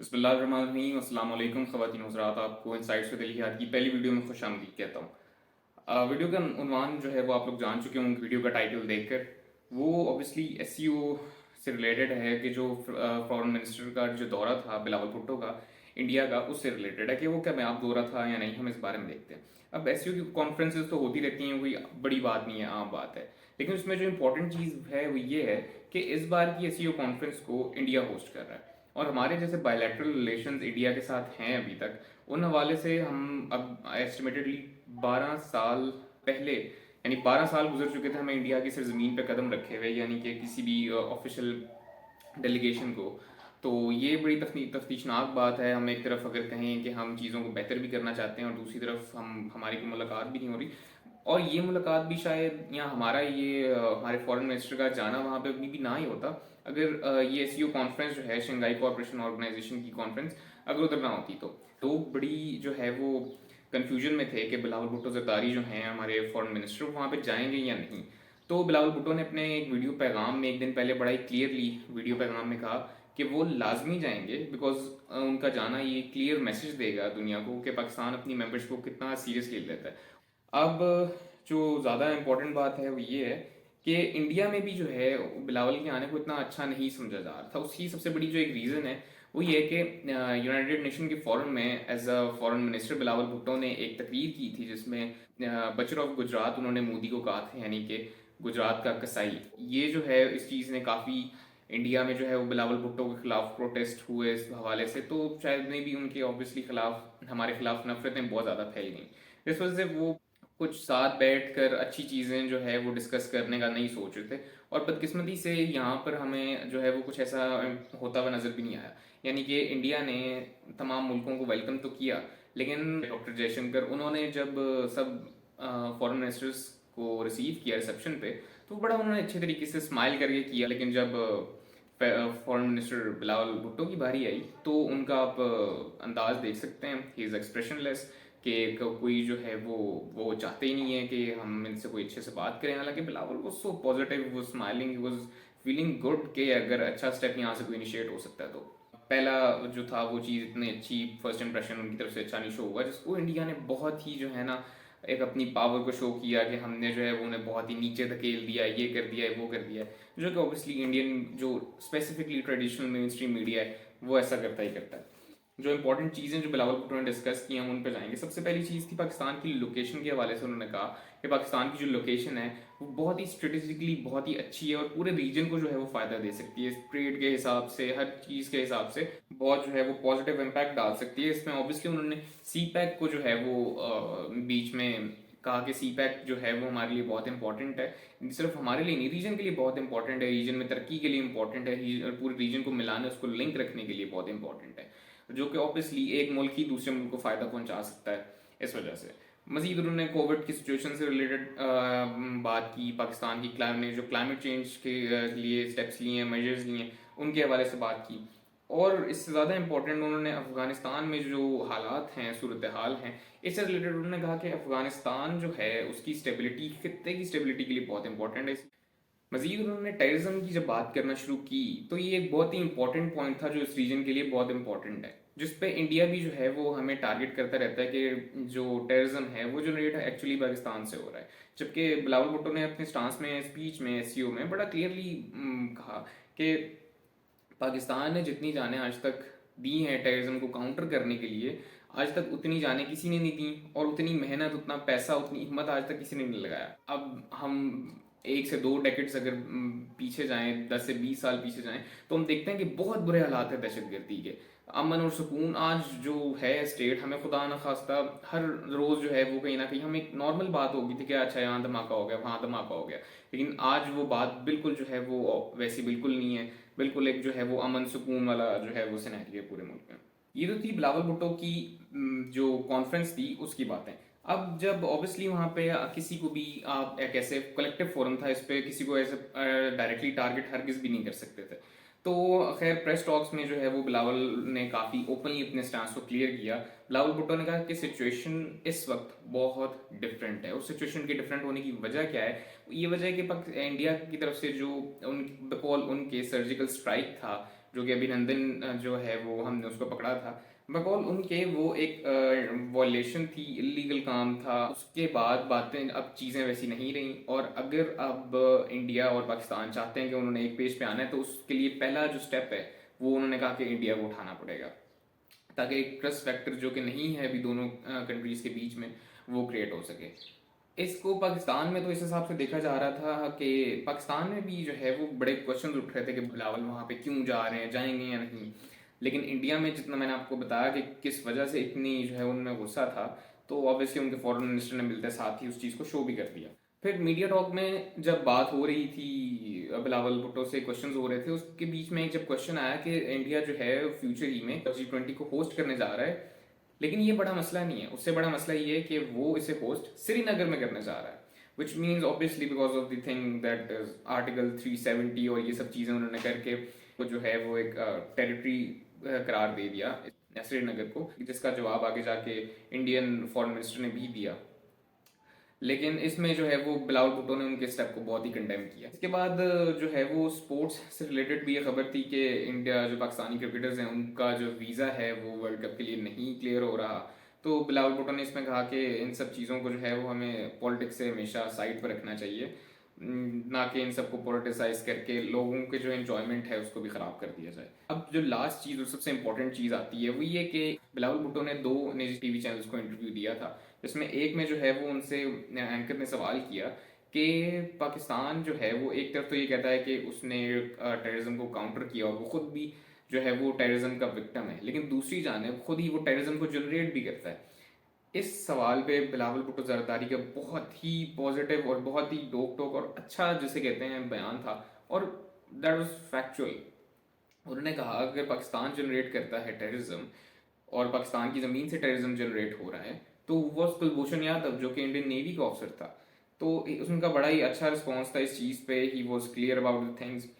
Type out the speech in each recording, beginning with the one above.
बिस्मिल्लाहिर्रहमानिर्रहीम अस्सलाम वालेकुम ख़वातीन हज़रात, आपको इनसाइट्स विद इलियाद की पहली वीडियो में खुशामदीद कहता हूँ। वीडियो का उन्वान जो है वो आप लोग जान चुके होंगे वीडियो का टाइटल देखकर। वो ऑब्वियसली एसईओ से रिलेटेड है कि जो फॉरेन मिनिस्टर का जो दौरा था बिलावल भुट्टो का इंडिया का, उससे रिलेटेड है कि वो कामयाब दौरा था या नहीं, हम इस बारे में देखते हैं। अब एसईओ की कॉन्फ्रेंसेज तो होती रहती हैं, कोई बड़ी बात नहीं है, आम बात है। लेकिन उसमें जो इंपॉर्टेंट चीज़ है वो ये है कि इस बार की एसईओ कॉन्फ्रेंस को इंडिया होस्ट कर रहा है, और हमारे जैसे बायलैटरल रिलेशंस इंडिया के साथ हैं अभी तक, उन हवाले से हम अब एस्टिमेटेडली 12 साल पहले, यानी 12 साल गुजर चुके थे हमें इंडिया की सिर्फ ज़मीन पे कदम रखे हुए, यानी कि किसी भी ऑफिशियल डेलीगेशन को। तो ये बड़ी तफ्तीशनाक बात है। हम एक तरफ अगर कहें कि हम चीज़ों को बेहतर भी करना चाहते हैं, और दूसरी तरफ हम हमारी कोई मुलाकात भी नहीं हो रही। और ये मुलाकात भी शायद, या हमारा ये हमारे फॉरेन मिनिस्टर का जाना वहाँ पे अभी भी ना ही होता अगर ये एसईओ कॉन्फ्रेंस जो है, शंघाई कोऑपरेशन ऑर्गेनाइजेशन की कॉन्फ्रेंस, अगर उधर ना होती तो बड़ी जो है वो कन्फ्यूजन में थे कि बिलावल भुट्टो जरदारी जो हैं हमारे फॉरेन मिनिस्टर, वहाँ पे जाएंगे या नहीं। तो बिलावल भुट्टो ने अपने एक वीडियो पैगाम में एक दिन पहले बड़ा ही क्लियरली वीडियो पैगाम में कहा कि वो लाजमी जाएंगे, बिकॉज उनका जाना ये क्लियर मैसेज देगा दुनिया को कि पाकिस्तान अपनी मेंबरशिप को कितना सीरियसली लेता है। अब जो ज़्यादा इम्पोर्टेंट बात है वो ये है कि इंडिया में भी जो है बिलावल के आने को इतना अच्छा नहीं समझा जा रहा था। उसकी सबसे बड़ी जो एक रीज़न है वो ये है कि यूनाइटेड नेशन के फॉरन में as a foreign minister Bilawal Bhutto ने एक तकरीर की थी, जिसमें बचर ऑफ गुजरात उन्होंने मोदी को कहा था, यानी कि गुजरात का कसाई। ये जो है इस चीज़ ने काफ़ी इंडिया में जो है वो बिलावल भुट्टो के खिलाफ प्रोटेस्ट हुए इस हवाले से। तो शायद में भी उनके ऑब्वियसली खिलाफ, हमारे खिलाफ नफरतें बहुत ज़्यादा फैल गई। इस वजह से वो कुछ साथ बैठकर अच्छी चीज़ें जो है वो डिस्कस करने का नहीं सोच रहे थे। और बदकिस्मती से यहाँ पर हमें जो है वो कुछ ऐसा होता हुआ नज़र भी नहीं आया। यानी कि इंडिया ने तमाम मुल्कों को वेलकम तो किया, लेकिन डॉक्टर जयशंकर उन्होंने जब सब फॉरेन मिनिस्टर्स को रिसीव किया रिसेप्शन पे, तो बड़ा उन्होंने अच्छे तरीके से स्माइल करके किया। लेकिन जब फॉरेन मिनिस्टर बिलावल भुट्टो की बारी आई, तो उनका आप अंदाज देख सकते हैं, ही इज़ एक्सप्रेशनलेस, कि कोई जो है वो चाहते ही नहीं है कि हम इनसे कोई अच्छे से बात करें। हालांकि बिलावल वो सो पॉजिटिव, वो स्माइलिंग, वाज फीलिंग गुड कि अगर अच्छा स्टेप यहाँ से कोई इनिशिएट हो सकता है तो। पहला जो था वो चीज़ इतनी अच्छी, फर्स्ट इंप्रेशन उनकी तरफ से अच्छा नहीं शो हुआ, जिसको इंडिया ने बहुत ही जो है ना एक अपनी पावर को शो किया कि हमने जो है वो उन्हें बहुत ही नीचे धकेल दिया, ये कर दिया है, वो कर दिया है, जो कि ऑब्वियसली इंडियन जो specifically traditional main stream media है वो ऐसा करता ही करता है। जो इंपॉर्टेंट चीज़ें जो बिलावल भुट्टो ने डिस्कस की, हम उन पर जाएंगे। सबसे पहली चीज़ थी पाकिस्तान की लोकेशन के हवाले से। उन्होंने कहा कि पाकिस्तान की जो लोकेशन है वो बहुत ही स्ट्रेटेजिकली बहुत ही अच्छी है, और पूरे रीजन को जो है वो फ़ायदा दे सकती है, ट्रेड के हिसाब से, हर चीज़ के हिसाब से बहुत जो है वो पॉजिटिव इम्पैक्ट डाल सकती है। इसमें ऑब्वियसली उन्होंने सी पैक को जो है वो बीच में कहा कि सी पैक जो है वो हमारे लिए बहुत इंपॉर्टेंट है, सिर्फ हमारे लिए नहीं, रीजन के लिए बहुत इंपॉर्टेंट है, रीजन में तरक्की के लिए इंपॉर्टेंट है, पूरे रीजन को मिलाने, उसको लिंक रखने के लिए बहुत इंपॉर्टेंट है, जो कि ऑब्वियसली एक मुल्क ही दूसरे मुल्क को फ़ायदा पहुंचा सकता है इस वजह से। मजीद उन्होंने कोविड की सिचुएशन से रिलेटेड बात की, पाकिस्तान की क्लाइमेट, जो क्लाइमेट चेंज के लिए स्टेप्स लिए हैं, मेजर्स लिए हैं, उनके हवाले से बात की। और इससे ज़्यादा इंपॉर्टेंट उन्होंने अफ़गानिस्तान में जो हालात हैं, सूरत हाल हैं, इससे रिलेटेड उन्होंने कहा कि अफ़गानिस्तान जो है उसकी स्टेबिलिटी, खित्ते की स्टेबिलिटी के लिए बहुत इंपॉर्टेंट है। मजीद उन्होंने टेररिज्म की जब बात करना शुरू की, तो ये एक बहुत ही इंपॉर्टेंट पॉइंट था जो इस रीजन के लिए बहुत इंपॉर्टेंट है, जिस पे इंडिया भी जो है वो हमें टारगेट करता रहता है कि जो टेररिज्म है वो जनरेट एक्चुअली पाकिस्तान से हो रहा है। जबकि बिलावल भुट्टो ने अपने स्टांस में, स्पीच में, एसईओ में बड़ा क्लियरली कहा कि पाकिस्तान ने जितनी जानें आज तक दी हैं टेररिज्म को काउंटर करने के लिए, आज तक उतनी जानें किसी ने नहीं दी, और उतनी मेहनत, उतना पैसा, उतनी हिम्मत आज तक किसी ने नहीं लगाया। अब हम 1 से 2 डेकेड्स अगर पीछे जाएं, 10 से 20 साल पीछे जाएं, तो हम देखते हैं कि बहुत बुरे हालात है दहशतगर्दी के। अमन और सुकून आज जो है स्टेट, हमें खुदा न खास्ता हर रोज़ जो है वो कहीं ना कहीं, हम एक नॉर्मल बात होगी थी कि अच्छा यहाँ धमाका हो गया, वहाँ धमाका हो गया, लेकिन आज वो बात बिल्कुल जो है वो वैसी बिल्कुल नहीं है। बिल्कुल एक जो है वो अमन सुकून वाला जो है वो सिनेरियो है पूरे मुल्क में। ये तो थी बिलावल भुट्टो की जो कॉन्फ्रेंस थी उसकी बातें। अब जब ऑब्वियसली वहाँ पे किसी को भी आप एक ऐसे कलेक्टिव फोरम था, इस पे किसी को ऐसे डायरेक्टली टारगेट हरगिज भी नहीं कर सकते थे। तो खैर प्रेस टॉक्स में जो है वो बिलावल ने काफ़ी ओपनली अपने स्टांस को क्लियर किया। बिलावल भुट्टो ने कहा कि सिचुएशन इस वक्त बहुत डिफरेंट है। उस सिचुएशन के डिफरेंट होने की वजह क्या है? ये वजह है कि इंडिया की तरफ से जो उन बकौल उनके सर्जिकल स्ट्राइक था, जो कि अभिनंदन जो है वो हमने उसको पकड़ा था, बकौल उनके वो एक वॉलेशन थी, इलीगल काम था। उसके बाद बातें अब चीज़ें वैसी नहीं रही, और अगर अब इंडिया और पाकिस्तान चाहते हैं कि उन्होंने एक पेज पे आना है, तो उसके लिए पहला जो स्टेप है वो उन्होंने कहा कि इंडिया को उठाना पड़ेगा, ताकि एक ट्रस्ट फैक्टर जो कि नहीं है अभी दोनों कंट्रीज के बीच में, वो क्रिएट हो सके। इसको पाकिस्तान में तो इस हिसाब से देखा जा रहा था कि पाकिस्तान में भी जो है वो बड़े क्वेश्चन उठ रहे थे कि बिलावल वहाँ पे क्यों जा रहे हैं, जाएंगे या नहीं। लेकिन इंडिया में जितना मैंने आपको बताया कि किस वजह से इतनी जो है उनमें गुस्सा था, तो ऑब्वियसली उनके फॉरेन मिनिस्टर ने मिलते साथ ही उस चीज़ को शो भी कर दिया। फिर मीडिया टॉक में जब बात हो रही थी, बिलावल भुट्टो से क्वेश्चंस हो रहे थे, उसके बीच में जब क्वेश्चन आया कि इंडिया जो है फ्यूचर ही में G20 को होस्ट करने जा रहा है, लेकिन ये बड़ा मसला नहीं है, उससे बड़ा मसला ये है कि वो इसे होस्ट श्रीनगर में करने जा रहा है, which means obviously because of the thing that article 370 और ये सब चीज़ें उन्होंने करके वो जो है वो एक टेरिटरी करार दे दिया श्रीनगर को, जिसका जवाब आगे जाके इंडियन फॉरेन मिनिस्टर ने भी दिया। लेकिन इसमें जो है वो बिलावल भुट्टो ने उनके स्टेप को बहुत ही कंडेम किया। इसके बाद जो है वो स्पोर्ट्स से रिलेटेड भी ये खबर थी कि इंडिया जो पाकिस्तानी क्रिकेटर्स हैं उनका जो वीज़ा है वो वर्ल्ड कप के लिए नहीं क्लियर हो रहा। तो बिलावल भुट्टो ने इसमें कहा कि इन सब चीज़ों को जो है वो हमें पॉलिटिक्स से हमेशा साइड पर रखना चाहिए, ना कि इन सबको पोलिटिसाइज करके लोगों के जो एंजॉयमेंट है उसको भी ख़राब कर दिया जाए। अब जो लास्ट चीज़ और सबसे इंपॉर्टेंट चीज़ आती है वो ये कि बिलावल भुट्टो ने 2 निजी टीवी चैनल्स को इंटरव्यू दिया था, जिसमें एक में जो है वो उनसे एंकर ने सवाल किया कि पाकिस्तान जो है वो एक तरफ तो ये कहता है कि उसने टेररिज्म को काउंटर किया और वो खुद भी जो है वो टेररिज्म का विक्टिम है, लेकिन दूसरी जानिब खुद ही वो टेररिज्म को जनरेट भी करता है। इस सवाल पे बिलावल भुट्टो जरदारी का बहुत ही पॉजिटिव और बहुत ही डोक टोक और अच्छा जिसे कहते हैं बयान था, और दैट वाज फैक्चुअल। उन्होंने कहा अगर पाकिस्तान जनरेट करता है टेररिज्म और पाकिस्तान की ज़मीन से टेररिज्म जनरेट हो रहा है, तो वो कुलभूषण यादव जो कि इंडियन नेवी का ऑफिसर था, तो उनका बड़ा ही अच्छा रिस्पॉन्स था इस चीज़ पे, he was clear about the things.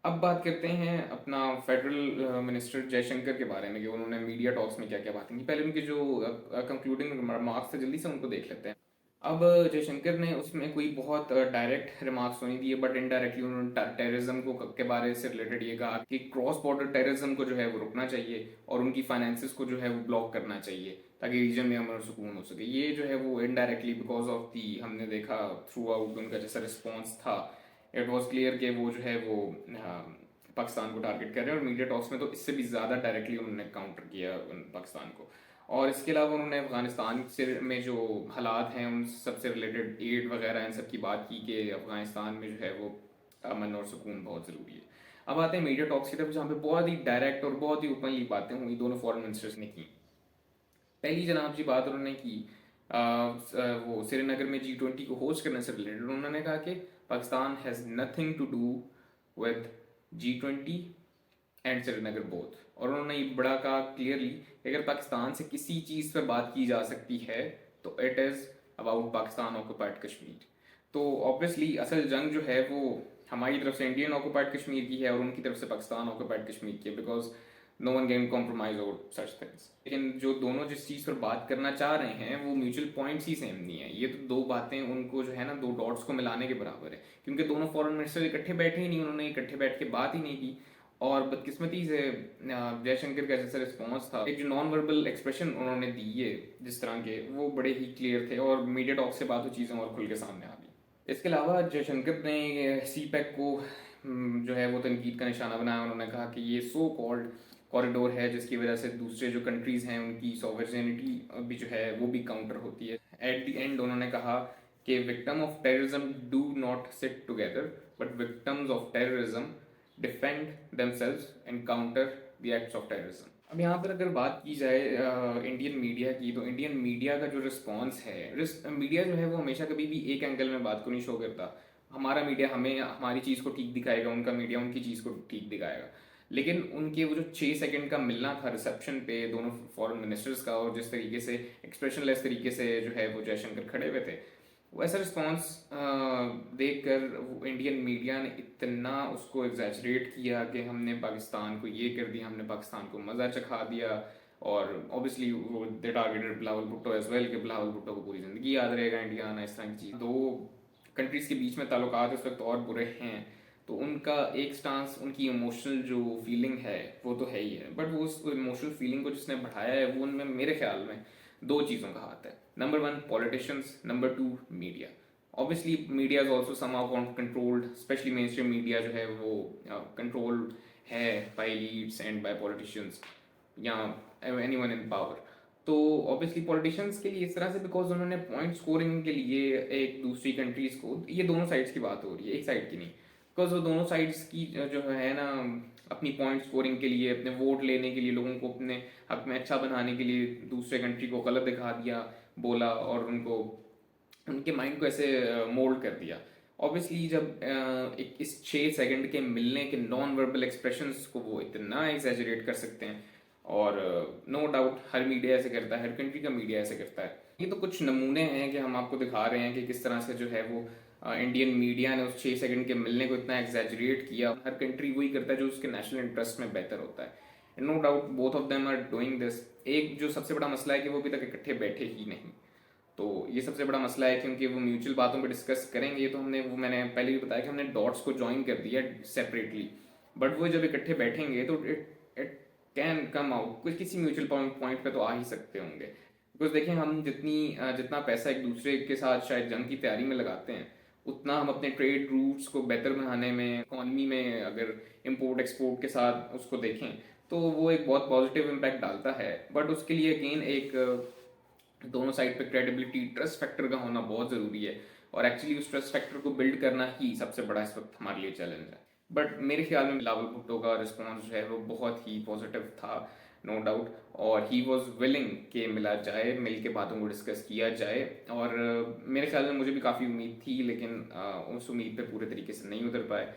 अब बात करते हैं अपना फेडरल मिनिस्टर जयशंकर के बारे में कि उन्होंने मीडिया टॉक्स में क्या क्या बातें की। पहले उनके जो कंक्लूडिंग रिमार्क्स थे जल्दी से उनको देख लेते हैं। अब जयशंकर ने उसमें कोई बहुत डायरेक्ट रिमार्क्स तो नहीं दिए, बट इनडायरेक्टली उन्होंने टेररिज्म को के बारे से रिलेटेड ये कहा कि क्रॉस बॉर्डर टेररिज्म को जो है वो रुकना चाहिए और उनकी फाइनेंसिस को जो है वो ब्लॉक करना चाहिए, ताकि रीजन में अमन और सुकून हो सके। ये जो है वो इनडायरेक्टली बिकॉज ऑफ दी हमने देखा थ्रू आउट उनका जैसा रिस्पॉन्स था, इट वॉज क्लियर कि वो जो है वो पाकिस्तान को टारगेट कर रहे हैं, और मीडिया टॉक्स में तो इससे भी ज़्यादा डायरेक्टली उन्होंने काउंटर किया पाकिस्तान को। और इसके अलावा उन्होंने अफगानिस्तान से में जो हालात हैं उन सबसे रिलेटेड एड वगैरह इन सब की बात की कि अफगानिस्तान में जो है वो अमन और सुकून बहुत ज़रूरी है। अब आते हैं मीडिया टॉक्स की तरफ, जहाँ पे बहुत ही डायरेक्ट और बहुत ही ओपनली बातें हुई दोनों फॉरेन मिनिस्टर्स ने की। पहली जनाब जी बात उन्होंने की वो श्रीनगर में G20 को होस्ट करने से रिलेटेड। उन्होंने कहा कि Pakistan has nothing to do with G20 and Srinagar both, और उन्होंने ये बड़ा कहा क्लियरली कि अगर पाकिस्तान से किसी चीज़ पर बात की जा सकती है तो it is about Pakistan occupied Kashmir. तो ऑब्वियसली असल जंग जो है वो हमारी तरफ से इंडियन ऑक्युपाइड कश्मीर की है और उनकी तरफ से पाकिस्तान ऑक्युपाइड कश्मीर की है, because no one can compromise over such things. लेकिन जो दोनों जिस चीज़ पर बात करना चाह रहे हैं वो म्यूचुअल पॉइंट्स ही सेम नहीं है। ये तो दो बातें उनको जो है ना दो डॉट्स को मिलाने के बराबर है, क्योंकि दोनों फॉरेन मिनिस्टर इकट्ठे बैठे ही नहीं, उन्होंने इकट्ठे बैठ के बात ही नहीं की। और बदकिस्मती से जयशंकर का जैसा रिस्पॉन्स था, एक जो नॉन वर्बल एक्सप्रेशन उन्होंने दिए जिस तरह के, वो बड़े ही क्लियर थे और मीडिया टॉक से बात चीज़ें और खुल के सामने आ गई। इसके अलावा जयशंकर ने CPEC को जो है वो तनकीद का निशाना बनाया। उन्होंने कहा कि ये सो कॉल्ड कॉरिडोर है जिसकी वजह से दूसरे जो कंट्रीज़ हैं उनकी सॉवरेनिटी भी जो है वो भी काउंटर होती है। एट द एंड उन्होंने कहा कि victim of terrorism do not sit together, but victims of terrorism defend themselves and counter the acts of terrorism. अब यहाँ पर अगर बात की जाए इंडियन मीडिया की, तो इंडियन मीडिया का जो रिस्पॉन्स है, मीडिया जो है वो हमेशा कभी भी एक एंगल में बात को नहीं शो करता। हमारा मीडिया हमें हमारी चीज़ को ठीक दिखाएगा, उनका मीडिया उनकी चीज़ को ठीक दिखाएगा। लेकिन उनके वो जो 6 सेकंड का मिलना था रिसेप्शन पे दोनों फॉरेन मिनिस्टर्स का, और जिस तरीके से एक्सप्रेशनलेस तरीके से जो है वो जयशंकर खड़े हुए थे, वैसा रिस्पॉन्स देखकर इंडियन मीडिया ने इतना उसको एग्जैजरेट किया कि हमने पाकिस्तान को ये कर दिया, हमने पाकिस्तान को मज़ा चखा दिया। और ऑब्वियसली वो they targeted Bilawal Bhutto as well कि बिलावल भुट्टो को पूरी ज़िंदगी याद रहेगा इंडिया आना, इस तरह की चीज़। दो कंट्रीज़ के बीच में ताल्लुकात इस वक्त और बुरे हैं, तो उनका एक स्टांस, उनकी इमोशनल जो फीलिंग है वो तो है ही है, बट वो उस इमोशनल फीलिंग को जिसने बढ़ाया है वो उनमें मेरे ख्याल में दो चीज़ों का हाथ है। Number one politicians, number two media. Obviously media is also somehow controlled, specially main stream media जो है वो कंट्रोल है by leads and by politicians या एनीवन इन पावर। तो ऑब्वियसली पॉलिटिशियंस के लिए इस तरह से, बिकॉज उन्होंने पॉइंट स्कोरिंग के लिए एक दूसरी कंट्रीज को, ये दोनों साइड्स की बात हो रही है, एक साइड की नहीं, बिकॉज वो दोनों साइड्स की जो है ना, अपनी पॉइंट स्कोरिंग के लिए, अपने वोट लेने के लिए, लोगों को अपने हक में अच्छा बनाने के लिए दूसरे कंट्री को गलत दिखा दिया, बोला और उनको उनके माइंड को ऐसे मोल्ड कर दिया। ऑब्वियसली जब एक इस 6 सेकंड के मिलने के नॉन वर्बल एक्सप्रेशंस को वो इतना एग्जैजरेट कर सकते हैं, और नो डाउट हर मीडिया ऐसे करता है, हर कंट्री का मीडिया ऐसे करता है। ये तो कुछ नमूने हैं कि हम आपको दिखा रहे हैं कि किस तरह से जो है वो इंडियन मीडिया ने उस 6 सेकंड के मिलने को इतना एग्जैजरेट किया। हर कंट्री वही करता है जो उसके नेशनल इंटरेस्ट में बेहतर होता है। No doubt both of them are doing this. एक जो सबसे बड़ा मसला है कि वो अभी तक इकट्ठे बैठे ही नहीं, तो ये सबसे बड़ा मसला है, क्योंकि वो म्यूचुअल बातों पर डिस्कस करेंगे। तो मैंने पहले भी बताया कि हमने डॉट्स को ज्वाइन कर दिया सेपरेटली, बट वो जब इकट्ठे बैठेंगे तो इट कैन कम आउट, कुछ किसी म्यूचुअल पॉइंट पे तो आ ही सकते होंगे। बिकॉज देखिए, हम जितना पैसा एक दूसरे के साथ शायद जंग की तैयारी में लगाते हैं, उतना हम अपने ट्रेड रूट्स को बेहतर बनाने में, इकॉनमी में अगर इम्पोर्ट एक्सपोर्ट के साथ उसको देखें तो वो एक बहुत पॉजिटिव इम्पैक्ट डालता है। बट उसके लिए अगेन एक दोनों साइड पे क्रेडिबिलिटी, ट्रस्ट फैक्टर का होना बहुत ज़रूरी है, और एक्चुअली उस ट्रस्ट फैक्टर को बिल्ड करना ही सबसे बड़ा इस वक्त हमारे लिए चैलेंज है। बट मेरे ख्याल में बिलावल भुट्टो का रिस्पॉन्स जो है वो बहुत ही पॉजिटिव था, नो डाउट, और ही वॉज विलिंग के मिला जाए, मिल के बातों को डिस्कस किया जाए। और मेरे ख्याल में मुझे भी काफ़ी उम्मीद थी, लेकिन उस उम्मीद पे पूरे तरीके से नहीं उतर पाए।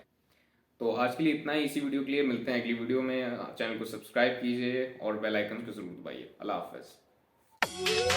तो आज के लिए इतना ही इसी वीडियो के लिए। मिलते हैं अगली वीडियो में। चैनल को सब्सक्राइब कीजिए और बेल आइकन को जरूर दबाइए। अल्लाह हाफ़िज़।